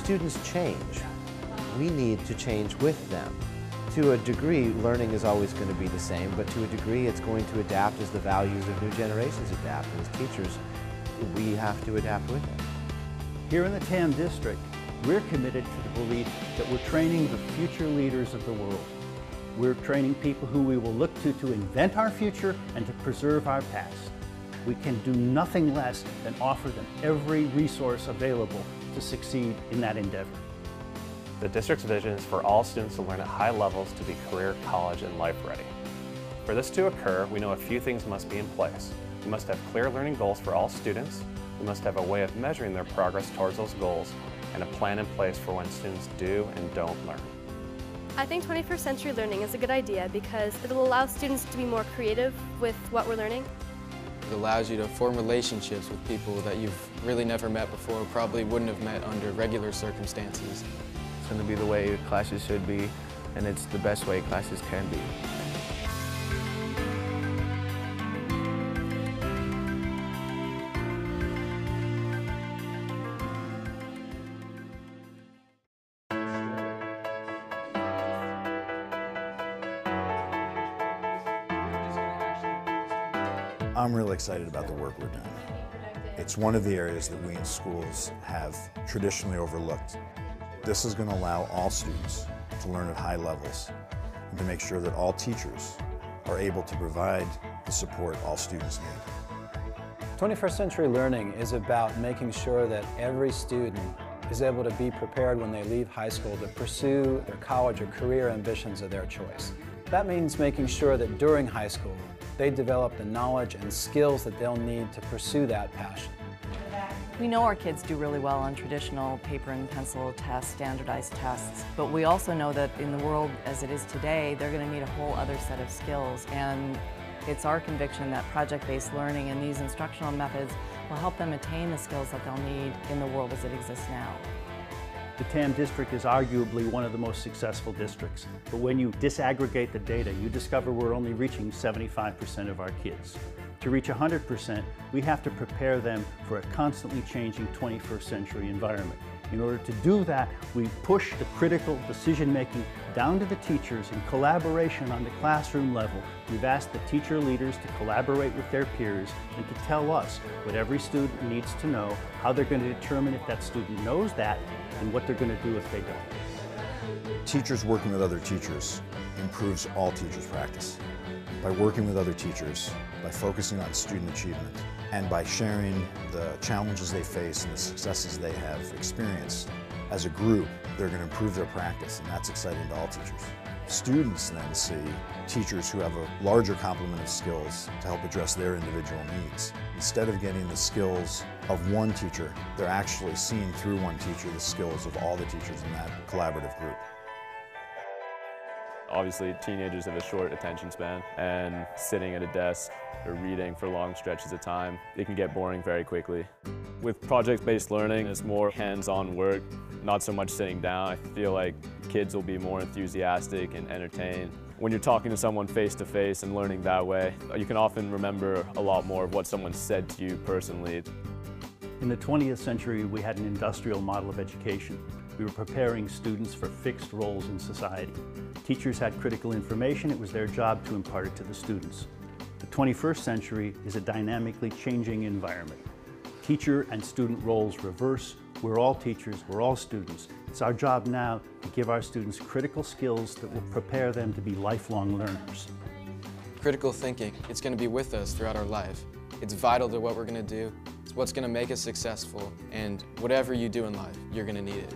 Students change. We need to change with them. To a degree, learning is always going to be the same, but to a degree it's going to adapt as the values of new generations adapt. And as teachers, we have to adapt with them. Here in the TAM district, we're committed to the belief that we're training the future leaders of the world. We're training people who we will look to invent our future and to preserve our past. We can do nothing less than offer them every resource available to succeed in that endeavor. The district's vision is for all students to learn at high levels to be career, college, and life ready. For this to occur, we know a few things must be in place. We must have clear learning goals for all students. We must have a way of measuring their progress towards those goals and a plan in place for when students do and don't learn. I think 21st century learning is a good idea because it will allow students to be more creative with what we're learning. It allows you to form relationships with people that you've really never met before, probably wouldn't have met under regular circumstances. It's going to be the way classes should be, and it's the best way classes can be. I'm really excited about the work we're doing. It's one of the areas that we in schools have traditionally overlooked. This is going to allow all students to learn at high levels and to make sure that all teachers are able to provide the support all students need. 21st century learning is about making sure that every student is able to be prepared when they leave high school to pursue their college or career ambitions of their choice. That means making sure that during high school they develop the knowledge and skills that they'll need to pursue that passion. We know our kids do really well on traditional paper and pencil tests, standardized tests, but we also know that in the world as it is today, they're going to need a whole other set of skills, and it's our conviction that project-based learning and these instructional methods will help them attain the skills that they'll need in the world as it exists now. The TAM district is arguably one of the most successful districts, but when you disaggregate the data, you discover we're only reaching 75% of our kids. To reach 100%, we have to prepare them for a constantly changing 21st century environment. In order to do that, we push the critical decision-making down to the teachers in collaboration on the classroom level. We've asked the teacher leaders to collaborate with their peers and to tell us what every student needs to know, how they're going to determine if that student knows that, and what they're going to do if they don't. Teachers working with other teachers improves all teachers' practice. By working with other teachers, by focusing on student achievement, and by sharing the challenges they face and the successes they have experienced, as a group, they're going to improve their practice, and that's exciting to all teachers. Students then see teachers who have a larger complement of skills to help address their individual needs. Instead of getting the skills of one teacher, they're actually seeing through one teacher the skills of all the teachers in that collaborative group. Obviously, teenagers have a short attention span, and sitting at a desk or reading for long stretches of time, it can get boring very quickly. With project-based learning, it's more hands-on work, not so much sitting down. I feel like kids will be more enthusiastic and entertained. When you're talking to someone face-to-face and learning that way, you can often remember a lot more of what someone said to you personally. In the 20th century, we had an industrial model of education. We were preparing students for fixed roles in society. Teachers had critical information. It was their job to impart it to the students. The 21st century is a dynamically changing environment. Teacher and student roles reverse. We're all teachers, we're all students. It's our job now to give our students critical skills that will prepare them to be lifelong learners. Critical thinking, it's going to be with us throughout our life. It's vital to what we're going to do. It's what's going to make us successful, and whatever you do in life, you're going to need it.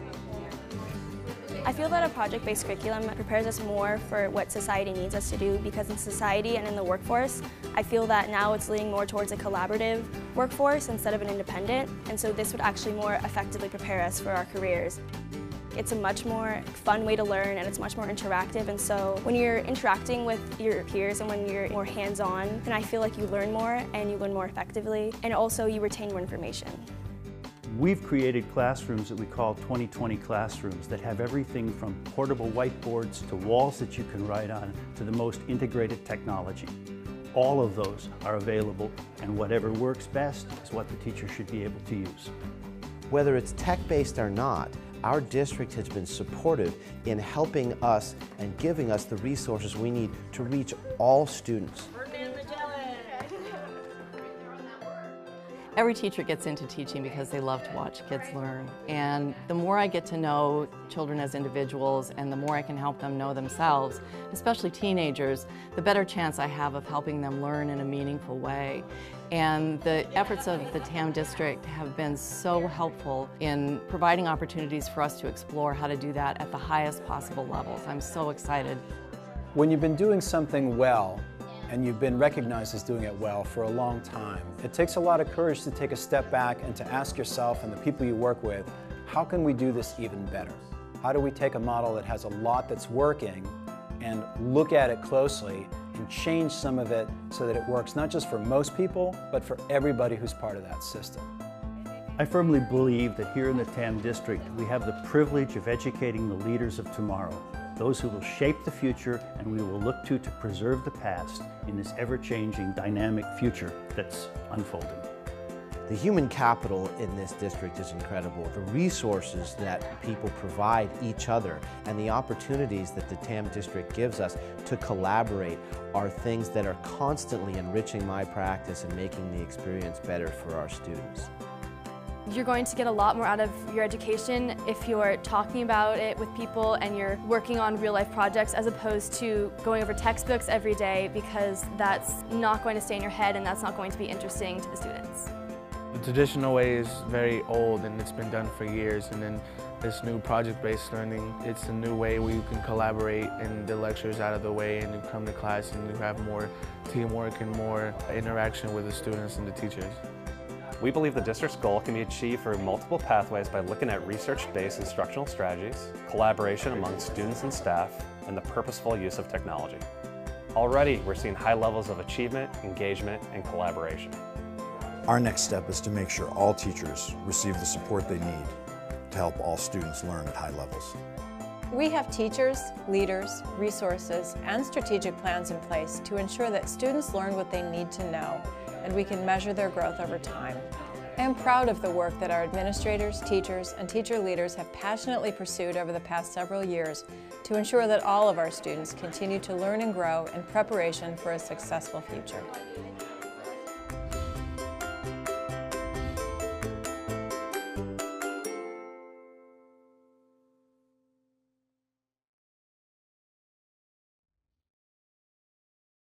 I feel that a project-based curriculum prepares us more for what society needs us to do, because in society and in the workforce, I feel that now it's leaning more towards a collaborative workforce instead of an independent, and so this would actually more effectively prepare us for our careers. It's a much more fun way to learn, and it's much more interactive, and so when you're interacting with your peers and when you're more hands-on, then I feel like you learn more and you learn more effectively, and also you retain more information. We've created classrooms that we call 2020 classrooms that have everything from portable whiteboards to walls that you can write on to the most integrated technology. All of those are available, and whatever works best is what the teacher should be able to use. Whether it's tech-based or not, our district has been supportive in helping us and giving us the resources we need to reach all students. Every teacher gets into teaching because they love to watch kids learn. And the more I get to know children as individuals and the more I can help them know themselves, especially teenagers, the better chance I have of helping them learn in a meaningful way. And the efforts of the TAM district have been so helpful in providing opportunities for us to explore how to do that at the highest possible levels. I'm so excited. When you've been doing something well, and you've been recognized as doing it well for a long time, it takes a lot of courage to take a step back and to ask yourself and the people you work with, how can we do this even better? How do we take a model that has a lot that's working and look at it closely and change some of it so that it works not just for most people, but for everybody who's part of that system? I firmly believe that here in the TAM district, we have the privilege of educating the leaders of tomorrow, those who will shape the future and we will look to preserve the past in this ever-changing, dynamic future that's unfolding. The human capital in this district is incredible. The resources that people provide each other and the opportunities that the TAM district gives us to collaborate are things that are constantly enriching my practice and making the experience better for our students. You're going to get a lot more out of your education if you're talking about it with people and you're working on real-life projects as opposed to going over textbooks every day, because that's not going to stay in your head and that's not going to be interesting to the students. The traditional way is very old and it's been done for years, and then this new project-based learning, it's a new way where you can collaborate and the lecture's out of the way and you come to class and you have more teamwork and more interaction with the students and the teachers. We believe the district's goal can be achieved through multiple pathways by looking at research-based instructional strategies, collaboration among students and staff, and the purposeful use of technology. Already, we're seeing high levels of achievement, engagement, and collaboration. Our next step is to make sure all teachers receive the support they need to help all students learn at high levels. We have teachers, leaders, resources, and strategic plans in place to ensure that students learn what they need to know, and we can measure their growth over time. I am proud of the work that our administrators, teachers, and teacher leaders have passionately pursued over the past several years to ensure that all of our students continue to learn and grow in preparation for a successful future.